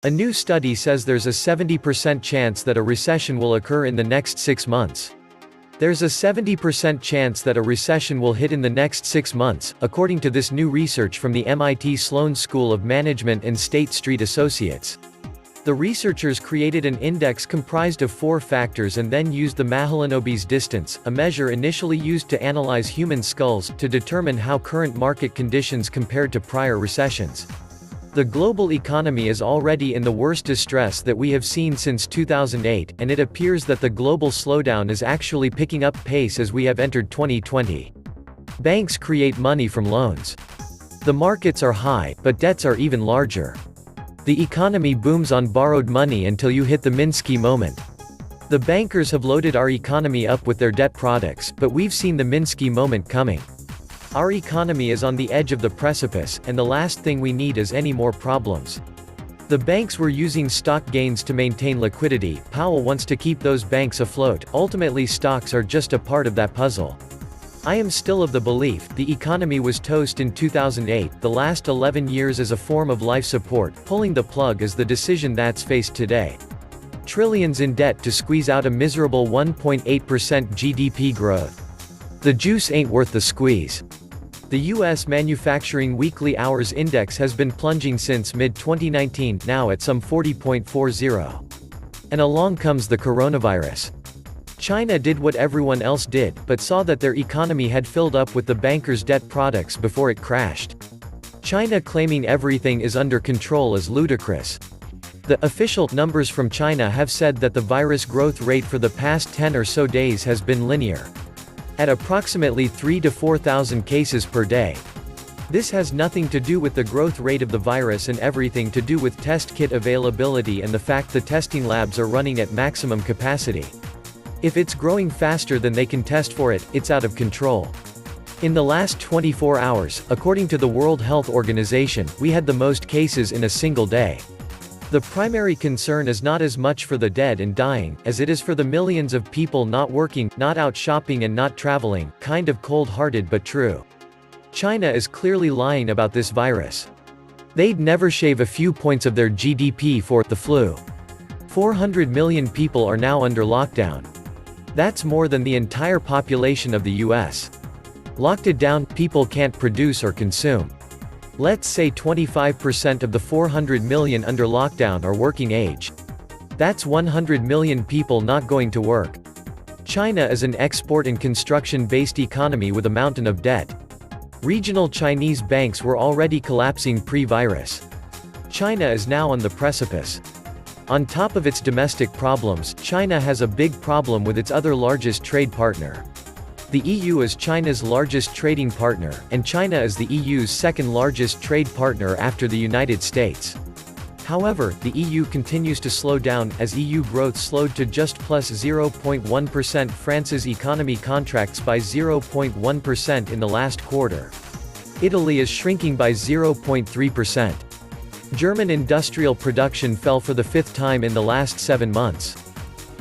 A new study says there's a 70% chance that a recession will occur in the next 6 months. There's a 70% chance that a recession will hit in the next 6 months, according to this new research from the MIT Sloan School of Management and State Street Associates. The researchers created an index comprised of 4 factors and then used the Mahalanobis distance, a measure initially used to analyze human skulls, to determine how current market conditions compared to prior recessions. The global economy is already in the worst distress that we have seen since 2008, and it appears that the global slowdown is actually picking up pace as we have entered 2020. Banks create money from loans. The markets are high, but debts are even larger. The economy booms on borrowed money until you hit the Minsky moment. The bankers have loaded our economy up with their debt products, but we've seen the Minsky moment coming. Our economy is on the edge of the precipice, and the last thing we need is any more problems. The banks were using stock gains to maintain liquidity. Powell wants to keep those banks afloat. Ultimately, stocks are just a part of that puzzle. I am still of the belief the economy was toast in 2008. The last 11 years as a form of life support. Pulling the plug is the decision that's faced today. Trillions in debt to squeeze out a miserable 1.8% GDP growth. The juice ain't worth the squeeze. The U.S. Manufacturing Weekly Hours Index has been plunging since mid-2019, now at some 40.40. And along comes the coronavirus. China did what everyone else did, but saw that their economy had filled up with the bankers' debt products before it crashed. China claiming everything is under control is ludicrous. The official numbers from China have said that the virus growth rate for the past 10 or so days has been linear, at approximately 3,000 to 4,000 cases per day. This has nothing to do with the growth rate of the virus and everything to do with test kit availability and the fact the testing labs are running at maximum capacity. If it's growing faster than they can test for it, it's out of control. In the last 24 hours, according to the World Health Organization, we had the most cases in a single day. The primary concern is not as much for the dead and dying, as it is for the millions of people not working, not out shopping and not traveling. Kind of cold-hearted but true. China is clearly lying about this virus. They'd never shave a few points of their GDP for the flu. 400 million people are now under lockdown. That's more than the entire population of the US. Locked it down, people can't produce or consume. Let's say 25% of the 400 million under lockdown are working age. That's 100 million people not going to work. China is an export and construction-based economy with a mountain of debt. Regional Chinese banks were already collapsing pre-virus. China is now on the precipice. On top of its domestic problems, China has a big problem with its other largest trade partner. The EU is China's largest trading partner, and China is the EU's second largest trade partner after the United States. However, the EU continues to slow down, as EU growth slowed to just plus 0.1%. France's economy contracts by 0.1% in the last quarter. Italy is shrinking by 0.3%. German industrial production fell for the 5th time in the last 7 months.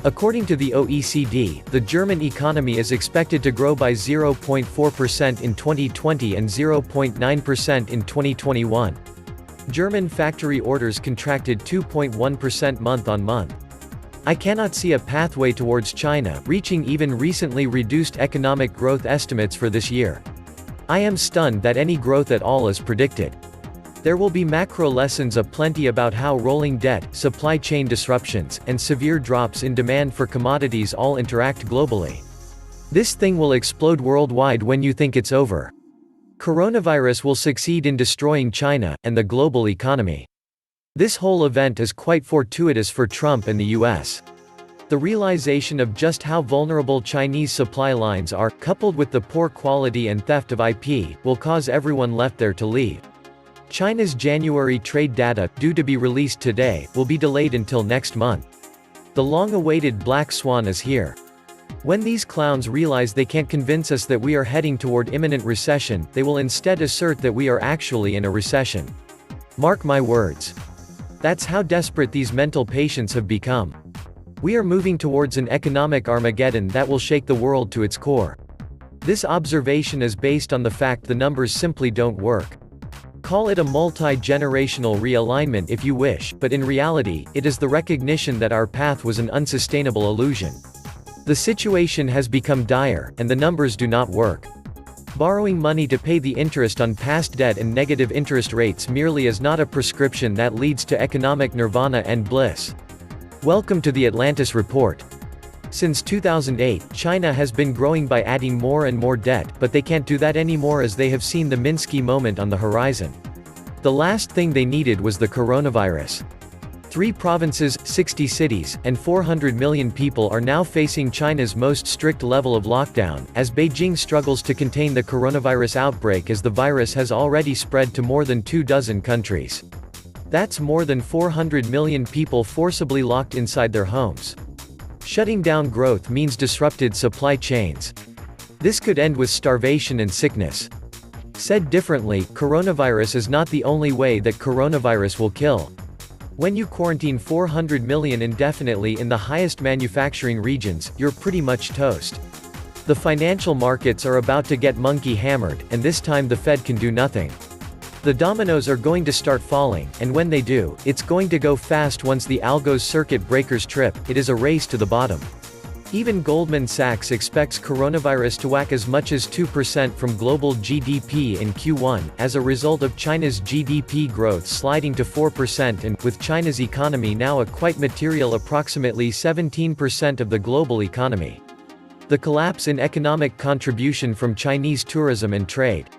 According to the OECD, the German economy is expected to grow by 0.4% in 2020 and 0.9% in 2021. German factory orders contracted 2.1% month-on-month. I cannot see a pathway towards China reaching even recently reduced economic growth estimates for this year. I am stunned that any growth at all is predicted. There will be macro lessons aplenty about how rolling debt, supply chain disruptions, and severe drops in demand for commodities all interact globally. This thing will explode worldwide when you think it's over. Coronavirus will succeed in destroying China and the global economy. This whole event is quite fortuitous for Trump and the US. The realization of just how vulnerable Chinese supply lines are, coupled with the poor quality and theft of IP, will cause everyone left there to leave. China's January trade data, due to be released today, will be delayed until next month. The long-awaited black swan is here. When these clowns realize they can't convince us that we are heading toward imminent recession, they will instead assert that we are actually in a recession. Mark my words. That's how desperate these mental patients have become. We are moving towards an economic Armageddon that will shake the world to its core. This observation is based on the fact the numbers simply don't work. Call it a multi-generational realignment if you wish, but in reality, it is the recognition that our path was an unsustainable illusion. The situation has become dire, and the numbers do not work. Borrowing money to pay the interest on past debt and negative interest rates merely is not a prescription that leads to economic nirvana and bliss. Welcome to the Atlantis Report. Since 2008, China has been growing by adding more and more debt, but they can't do that anymore as they have seen the Minsky moment on the horizon. The last thing they needed was the coronavirus. 3 provinces, 60 cities, and 400 million people are now facing China's most strict level of lockdown, as Beijing struggles to contain the coronavirus outbreak as the virus has already spread to more than 24 countries. That's more than 400 million people forcibly locked inside their homes. Shutting down growth means disrupted supply chains. This could end with starvation and sickness. Said differently, coronavirus is not the only way that coronavirus will kill. When you quarantine 400 million indefinitely in the highest manufacturing regions, you're pretty much toast. The financial markets are about to get monkey hammered, and this time the Fed can do nothing. The dominoes are going to start falling, and when they do, it's going to go fast. Once the algo's circuit breakers trip, it is a race to the bottom. Even Goldman Sachs expects coronavirus to whack as much as 2% from global GDP in Q1, as a result of China's GDP growth sliding to 4% and, with China's economy now a quite material approximately 17% of the global economy. The collapse in economic contribution from Chinese tourism and trade.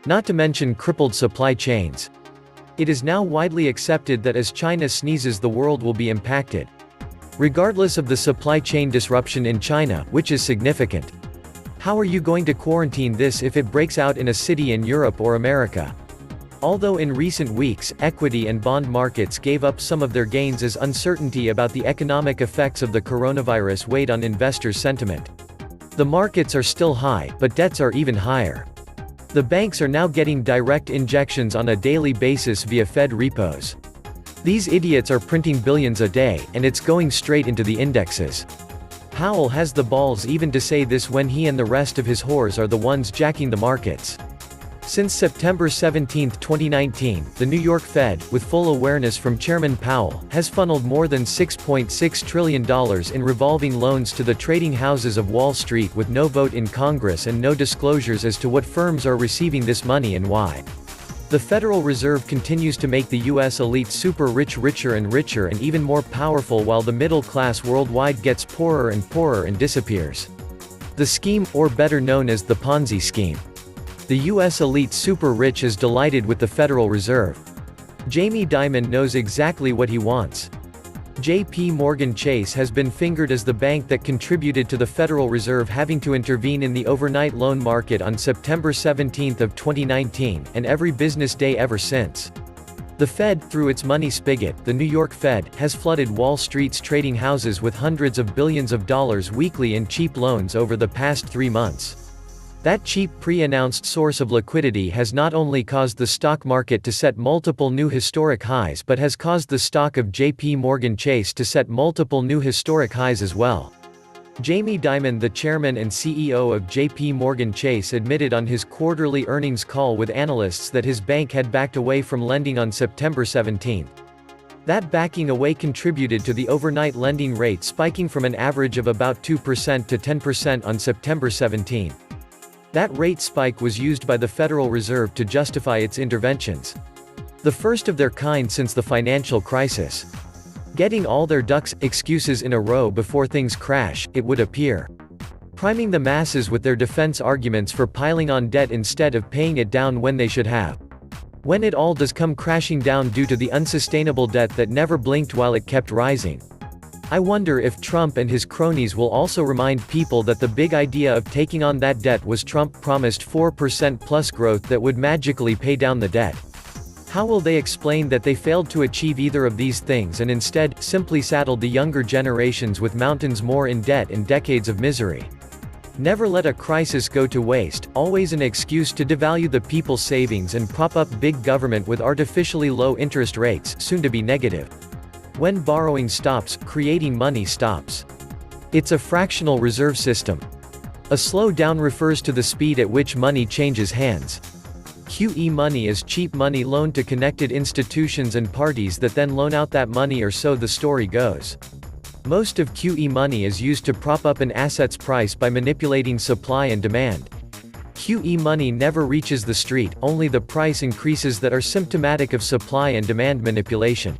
Not to mention crippled supply chains. It is now widely accepted that as China sneezes, the world will be impacted. Regardless of the supply chain disruption in China, which is significant. How are you going to quarantine this if it breaks out in a city in Europe or America? Although in recent weeks, equity and bond markets gave up some of their gains as uncertainty about the economic effects of the coronavirus weighed on investors' sentiment. The markets are still high, but debts are even higher. The banks are now getting direct injections on a daily basis via Fed repos. These idiots are printing billions a day, and it's going straight into the indexes. Powell has the balls even to say this when he and the rest of his whores are the ones jacking the markets. Since September 17, 2019, the New York Fed, with full awareness from Chairman Powell, has funneled more than $6.6 trillion in revolving loans to the trading houses of Wall Street with no vote in Congress and no disclosures as to what firms are receiving this money and why. The Federal Reserve continues to make the U.S. elite super rich richer and richer and even more powerful while the middle class worldwide gets poorer and disappears. The scheme, or better known as the Ponzi scheme. The U.S. elite super rich is delighted with the Federal Reserve. Jamie Dimon knows exactly what he wants. J.P. Morgan Chase has been fingered as the bank that contributed to the Federal Reserve having to intervene in the overnight loan market on September 17 of 2019, and every business day ever since. The Fed, through its money spigot, the New York Fed, has flooded Wall Street's trading houses with hundreds of billions of dollars weekly in cheap loans over the past 3 months. That cheap pre-announced source of liquidity has not only caused the stock market to set multiple new historic highs but has caused the stock of J.P. Morgan Chase to set multiple new historic highs as well. Jamie Dimon, the chairman and CEO of J.P. Morgan Chase, admitted on his quarterly earnings call with analysts that his bank had backed away from lending on September 17. That backing away contributed to the overnight lending rate spiking from an average of about 2% to 10% on September 17. That rate spike was used by the Federal Reserve to justify its interventions. The first of their kind since the financial crisis. Getting all their excuses in a row before things crash, it would appear. Priming the masses with their defense arguments for piling on debt instead of paying it down when they should have. When it all does come crashing down due to the unsustainable debt that never blinked while it kept rising. I wonder if Trump and his cronies will also remind people that the big idea of taking on that debt was Trump promised 4% plus growth that would magically pay down the debt. How will they explain that they failed to achieve either of these things and instead, simply saddled the younger generations with mountains more in debt and decades of misery? Never let a crisis go to waste, always an excuse to devalue the people's savings and prop up big government with artificially low interest rates, soon to be negative. When borrowing stops, creating money stops. It's a fractional reserve system. A slow down refers to the speed at which money changes hands. QE money is cheap money loaned to connected institutions and parties that then loan out that money, or so the story goes. Most of QE money is used to prop up an asset's price by manipulating supply and demand. QE money never reaches the street, only the price increases that are symptomatic of supply and demand manipulation.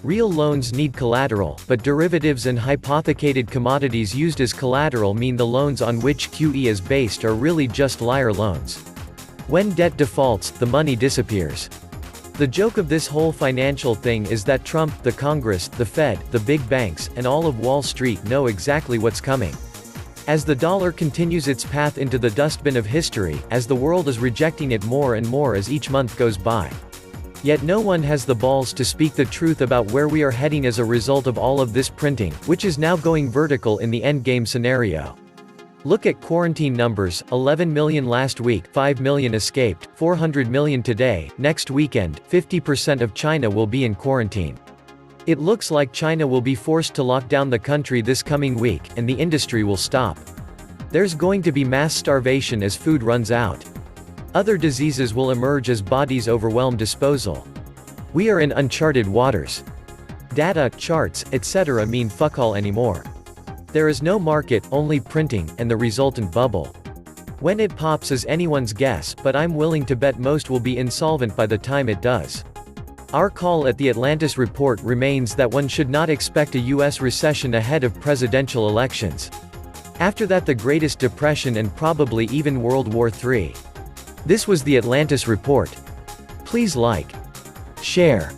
Real loans need collateral, but derivatives and hypothecated commodities used as collateral mean the loans on which QE is based are really just liar loans. When debt defaults, the money disappears. The joke of this whole financial thing is that Trump, the Congress, the Fed, the big banks, and all of Wall Street know exactly what's coming. As the dollar continues its path into the dustbin of history, as the world is rejecting it more and more as each month goes by. Yet no one has the balls to speak the truth about where we are heading as a result of all of this printing, which is now going vertical in the endgame scenario. Look at quarantine numbers: 11 million last week, 5 million escaped, 400 million today. Next weekend, 50% of China will be in quarantine. It looks like China will be forced to lock down the country this coming week, and the industry will stop. There's going to be mass starvation as food runs out. Other diseases will emerge as bodies overwhelm disposal. We are in uncharted waters. Data, charts, etc. mean fuck all anymore. There is no market, only printing, and the resultant bubble. When it pops is anyone's guess, but I'm willing to bet most will be insolvent by the time it does. Our call at the Atlantis Report remains that one should not expect a US recession ahead of presidential elections. After that, the Greatest Depression and probably even World War III. This was the Atlantis Report. Please like, share,